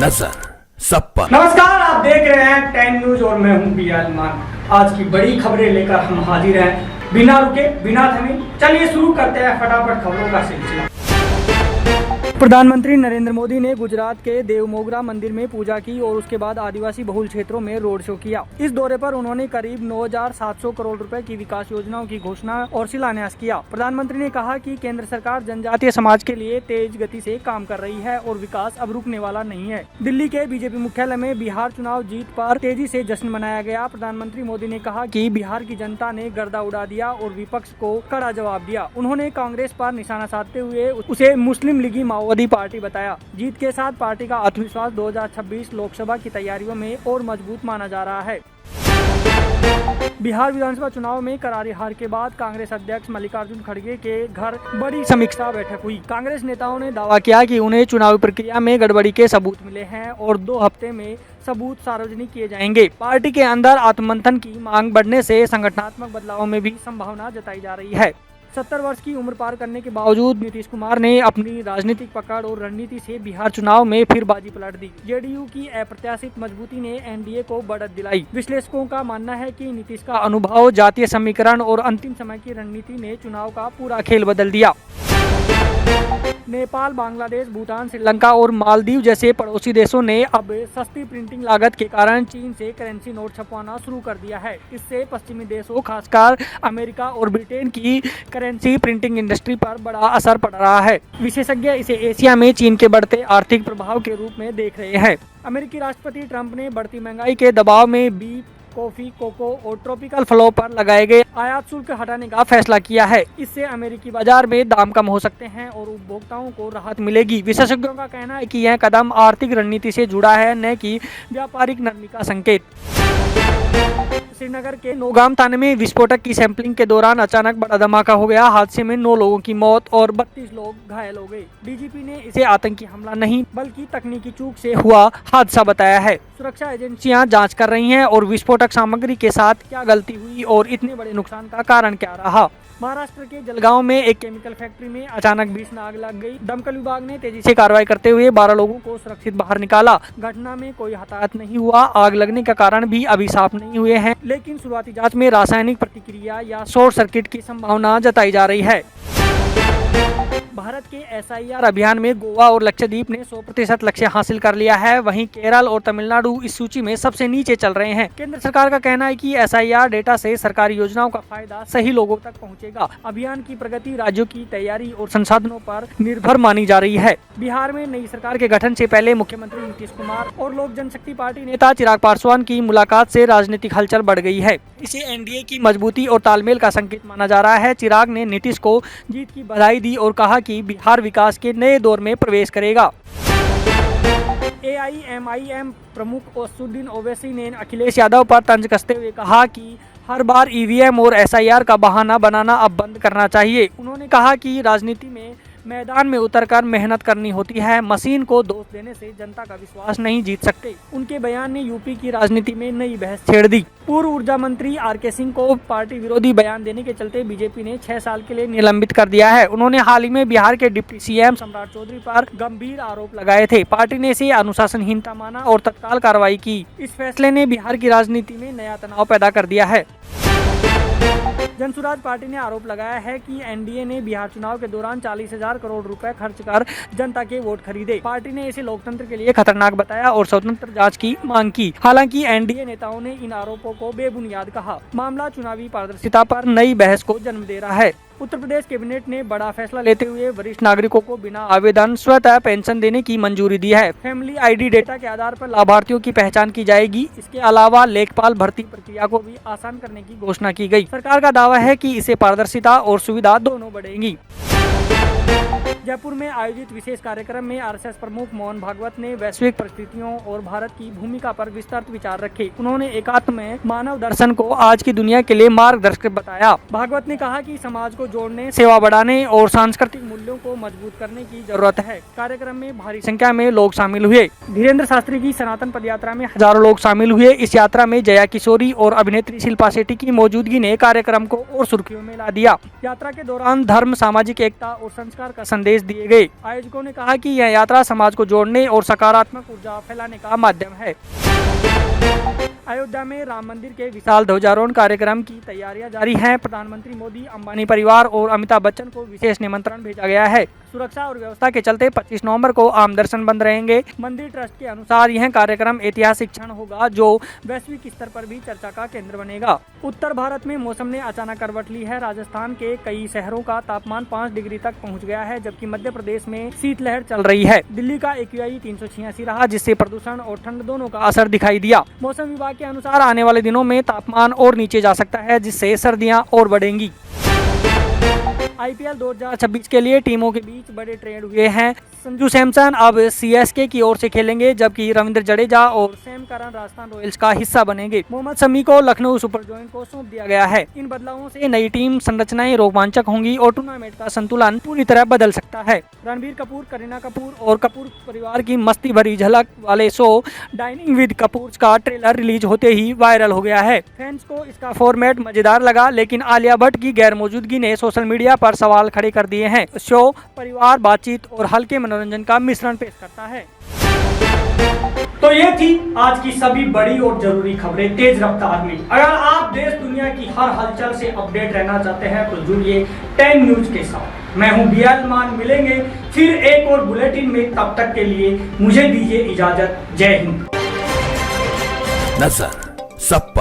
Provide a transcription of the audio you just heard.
नजर सब पर। नमस्कार, आप देख रहे हैं 10 न्यूज और मैं हूं बियालमान। आज की बड़ी खबरें लेकर हम हाजिर हैं बिना रुके बिना थमे। चलिए शुरू करते हैं फटाफट खबरों का सिलसिला। प्रधानमंत्री नरेंद्र मोदी ने गुजरात के देवमोगरा मंदिर में पूजा की और उसके बाद आदिवासी बहुल क्षेत्रों में रोड शो किया। इस दौरे पर उन्होंने करीब 9,700 करोड़ रुपए की विकास योजनाओं की घोषणा और शिलान्यास किया। प्रधानमंत्री ने कहा कि केंद्र सरकार जनजातीय समाज के लिए तेज गति से काम कर रही है और विकास अब रुकने वाला नहीं है। दिल्ली के बीजेपी मुख्यालय में बिहार चुनाव जीत पर तेजी से जश्न मनाया गया। प्रधानमंत्री मोदी ने कहा कि बिहार की जनता ने गर्दा उड़ा दिया और विपक्ष को कड़ा जवाब दिया। उन्होंने कांग्रेस पर निशाना साधते हुए उसे मुस्लिम लीगी माओवादी पार्टी बताया। जीत के साथ पार्टी का आत्मविश्वास 2026 लोकसभा की तैयारियों में और मजबूत माना जा रहा है। बिहार विधानसभा चुनाव में करारी हार के बाद कांग्रेस अध्यक्ष मल्लिकार्जुन खड़गे के घर बड़ी समीक्षा बैठक हुई। कांग्रेस नेताओं ने दावा किया कि उन्हें चुनावी प्रक्रिया में गड़बड़ी के सबूत मिले हैं और 2 हफ्ते में सबूत सार्वजनिक किए जाएंगे। पार्टी के अंदर आत्ममंथन की मांग बढ़ने से संगठनात्मक बदलावों में भी संभावना जताई जा रही है। 70 वर्ष की उम्र पार करने के बावजूद नीतीश कुमार ने अपनी राजनीतिक पकड़ और रणनीति से बिहार चुनाव में फिर बाजी पलट दी। जेडीयू की अप्रत्याशित मजबूती ने एनडीए को बढ़त दिलाई। विश्लेषकों का मानना है कि नीतीश का अनुभव, जातीय समीकरण और अंतिम समय की रणनीति ने चुनाव का पूरा खेल बदल दिया। नेपाल, बांग्लादेश, भूटान, श्रीलंका और मालदीव जैसे पड़ोसी देशों ने अब सस्ती प्रिंटिंग लागत के कारण चीन से करेंसी नोट छपवाना शुरू कर दिया है। इससे पश्चिमी देशों, खासकर अमेरिका और ब्रिटेन की करेंसी प्रिंटिंग इंडस्ट्री पर बड़ा असर पड़ रहा है। विशेषज्ञ इसे एशिया में चीन के बढ़ते आर्थिक प्रभाव के रूप में देख रहे हैं। अमेरिकी राष्ट्रपति ट्रंप ने बढ़ती महंगाई के दबाव में बीफ, कॉफी, कोको और ट्रॉपिकल फलों पर लगाए गए आयात शुल्क हटाने का फैसला किया है। इससे अमेरिकी बाजार में दाम कम हो सकते हैं और उपभोक्ताओं को राहत मिलेगी। विशेषज्ञों का कहना है कि यह कदम आर्थिक रणनीति से जुड़ा है, न कि व्यापारिक नरमी का संकेत। श्रीनगर के नौगाम थाने में विस्फोटक की सैंपलिंग के दौरान अचानक बड़ा धमाका हो गया। हादसे में 9 लोगों की मौत और 32 लोग घायल हो गए। डीजीपी ने इसे आतंकी हमला नहीं बल्कि तकनीकी चूक से हुआ हादसा बताया है। सुरक्षा एजेंसियां जांच कर रही हैं और विस्फोटक सामग्री के साथ क्या गलती हुई और इतने बड़े नुकसान का कारण क्या रहा। महाराष्ट्र के जलगांव में एक केमिकल फैक्ट्री में अचानक भीषण आग लग गई। दमकल विभाग ने तेजी से कार्रवाई करते हुए 12 लोगों को सुरक्षित बाहर निकाला। घटना में कोई हताहत नहीं हुआ। आग लगने का कारण भी अभी साफ नहीं हुए हैं, लेकिन शुरुआती जांच में रासायनिक प्रतिक्रिया या शॉर्ट सर्किट की संभावना जताई जा रही है। भारत के एसआईआर अभियान में गोवा और लक्षद्वीप ने 100% लक्ष्य हासिल कर लिया है। वहीं केरल और तमिलनाडु इस सूची में सबसे नीचे चल रहे हैं। केंद्र सरकार का कहना है कि एसआईआर डेटा से सरकारी योजनाओं का फायदा सही लोगों तक पहुंचेगा। अभियान की प्रगति राज्यों की तैयारी और संसाधनों पर निर्भर मानी जा रही है। बिहार में नई सरकार के गठन से पहले मुख्यमंत्री नीतीश कुमार और लोक जनशक्ति पार्टी नेता चिराग पासवान की मुलाकात से राजनीतिक हलचल बढ़ गई है। इसे एनडीए की मजबूती और तालमेल का संकेत माना जा रहा है। चिराग ने नीतीश को जीत की बधाई दी और कहा कि बिहार विकास के नए दौर में प्रवेश करेगा। एआईएमआईएम प्रमुख असदुद्दीन ओवैसी ने अखिलेश यादव पर तंज कसते हुए कहा कि हर बार ईवीएम और एसआईआर का बहाना बनाना अब बंद करना चाहिए। उन्होंने कहा कि राजनीति में मैदान में उतरकर मेहनत करनी होती है। मशीन को दोष देने से जनता का विश्वास नहीं जीत सकते। उनके बयान ने यूपी की राजनीति में नई बहस छेड़ दी। पूर्व ऊर्जा मंत्री आरके सिंह को पार्टी विरोधी बयान देने के चलते बीजेपी ने 6 साल के लिए निलंबित कर दिया है। उन्होंने हाल ही में बिहार के डिप्टी सीएम सम्राट चौधरी पर गंभीर आरोप लगाए थे। पार्टी ने इसे अनुशासनहीनता माना और तत्काल कार्रवाई की। इस फैसले ने बिहार की राजनीति में नया तनाव पैदा कर दिया है। जनसुराज पार्टी ने आरोप लगाया है कि एनडीए ने बिहार चुनाव के दौरान 40,000 करोड़ रुपए खर्च कर जनता के वोट खरीदे। पार्टी ने इसे लोकतंत्र के लिए खतरनाक बताया और स्वतंत्र जांच की मांग की। हालांकि एनडीए नेताओं ने इन आरोपों को बेबुनियाद कहा। मामला चुनावी पारदर्शिता पर नई बहस को जन्म दे रहा है। उत्तर प्रदेश कैबिनेट ने बड़ा फैसला लेते हुए वरिष्ठ नागरिकों को बिना आवेदन स्वतः पेंशन देने की मंजूरी दी है। फैमिली आईडी डेटा के आधार पर लाभार्थियों की पहचान की जाएगी। इसके अलावा लेखपाल भर्ती प्रक्रिया को भी आसान करने की घोषणा की गई। सरकार का दावा है कि इससे पारदर्शिता और सुविधा दोनों बढ़ेंगी। जयपुर में आयोजित विशेष कार्यक्रम में आरएसएस प्रमुख मोहन भागवत ने वैश्विक परिस्थितियों और भारत की भूमिका पर विस्तृत विचार रखे। उन्होंने एकात्म मानव दर्शन को आज की दुनिया के लिए मार्गदर्शक बताया। भागवत ने कहा कि समाज को जोड़ने, सेवा बढ़ाने और सांस्कृतिक मूल्यों को मजबूत करने की जरूरत है। कार्यक्रम में भारी संख्या में लोग शामिल हुए। धीरेन्द्र शास्त्री की सनातन पदयात्रा में हजारों लोग शामिल हुए। इस यात्रा में जया किशोरी और अभिनेत्री शिल्पा शेट्टी की मौजूदगी ने कार्यक्रम को और सुर्खियों में ला दिया। यात्रा के दौरान धर्म, सामाजिक एकता और संस्कार का संदेश संदेश दिए गए। आयोजकों ने कहा कि यह यात्रा समाज को जोड़ने और सकारात्मक ऊर्जा फैलाने का माध्यम है। अयोध्या में राम मंदिर के विशाल ध्वजारोहण कार्यक्रम की तैयारियां जारी हैं। प्रधानमंत्री मोदी, अंबानी परिवार और अमिताभ बच्चन को विशेष निमंत्रण भेजा गया है। सुरक्षा और व्यवस्था के चलते 25 नवंबर को आम दर्शन बंद रहेंगे। मंदिर ट्रस्ट के अनुसार यह कार्यक्रम ऐतिहासिक क्षण होगा जो वैश्विक स्तर पर भी चर्चा का केंद्र बनेगा। उत्तर भारत में मौसम ने अचानक करवट ली है। राजस्थान के कई शहरों का तापमान 5 डिग्री तक पहुंच गया है, जबकि मध्य प्रदेश में शीतलहर चल रही है। दिल्ली का AQI 386 रहा, जिससे प्रदूषण और ठंड दोनों का असर दिखाई दिया। मौसम विभाग के अनुसार आने वाले दिनों में तापमान और नीचे जा सकता है, जिससे सर्दियां और बढ़ेंगी। IPL 2026 के लिए टीमों के बीच बड़े ट्रेड हुए हैं। संजू सैमसन अब CSK की ओर से खेलेंगे, जबकि रविंद्र जडेजा और सैम करन राजस्थान रॉयल्स का हिस्सा बनेंगे। मोहम्मद शमी को लखनऊ सुपर जॉयंट को सौंप दिया गया है। इन बदलावों से नई टीम संरचनाएं रोमांचक होंगी और टूर्नामेंट का संतुलन पूरी तरह बदल सकता है। रणबीर कपूर, करीना कपूर और कपूर परिवार की मस्ती भरी झलक वाले शो डाइनिंग विद कपूर का ट्रेलर रिलीज होते ही वायरल हो गया है। फैंस को इसका फॉर्मेट मजेदार लगा, लेकिन आलिया भट्ट की गैर मौजूदगी ने सोशल मीडिया पर सवाल खड़े कर दिए हैं। शो परिवार, बातचीत और हल्के मनोरंजन का मिश्रण पेश करता है। तो ये थी आज की सभी बड़ी और जरूरी खबरें तेज रफ्तार में। अगर आप देश दुनिया की हर हलचल से अपडेट रहना चाहते हैं तो जुड़िए 10 न्यूज के साथ। मैं हूं BL मान, मिलेंगे फिर एक और बुलेटिन में। तब तक के लिए मुझे दीजिए इजाजत। जय हिंद। नजर सब पर।